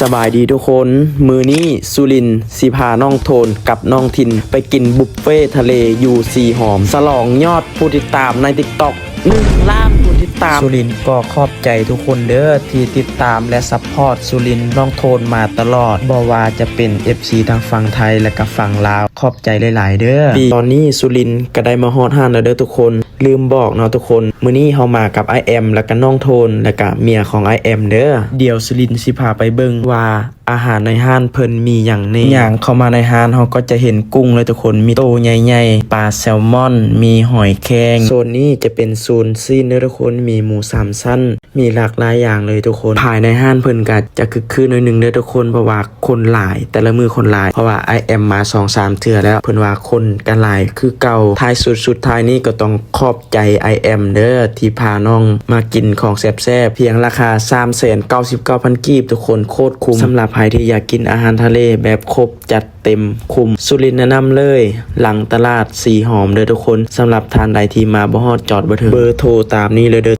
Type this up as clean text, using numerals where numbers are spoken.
สบายดีทุกคนมือนี้สุรินทร์สิพาน้องโทนกับน้องทินไปกินบุฟเฟ่ทะเลอยู่สีหอมสลองยอดผู้ติดตามใน TikTok 1 ล้านผู้ติดตามสุรินทร์ก็ขอบใจทุกคนเด้อที่ติดตามและซัพพอร์ตสุรินทร์น้องโทนมาตลอดบ่ว่าจะเป็น FC ทางฝั่งไทยและก็ฝั่งลาวขอบใจหลายๆเด้อตอนนี้สุรินทร์ก็ได้มาฮอดห้านแล้วเด้อทุกคนลืมบอกเนาะทุกคนมื้อนี้เฮามากับ I am แล้วก็น้องโทนแล้วก็เมียของ I am เด้อเดี๋ยวสุรินทร์สิพาไปเบิ่งว่าอาหารในห้านเพิ่นมีอย่างแน่อย่างเข้ามาในห้านเฮาก็จะเห็นกุ้งเลยทุกคนมีโตใหญ่ๆปลาแซลมอนมีหอยแครงโซนนี้จะเป็นโซนซีนเด้อทุกคนมีหมู3ชั้นมีหลากหลายอย่างเลยทุกคนภายในห้านเพิ่นก็จะคึกคืนหน่อยนึงเด้อทุกคนเพราะว่าคนหลายแต่ละมือคนหลายเพราะว่า I am มา 2-3 เทื่อแล้วเพิ่นว่าคนกันหลายคือเก่าท้ายสุดท้ายนี้ก็ต้องขอบใจ I am เด้อที่พาน้องมากินของแซ่บๆเพียงราคา 399,000 กีบทุกคนโคตรคุ้มสำหรับใครที่อยากกินอาหารทะเลแบบครบจัดเต็มคุ้มสุรินทร์แนะนำเลยหลังตลาดสีหอมเด้อทุกคนสำหรับทานใดที่มาบ่ฮอดจอดบ่ถึงเบอร์โทรตามนี้เลยเด้อ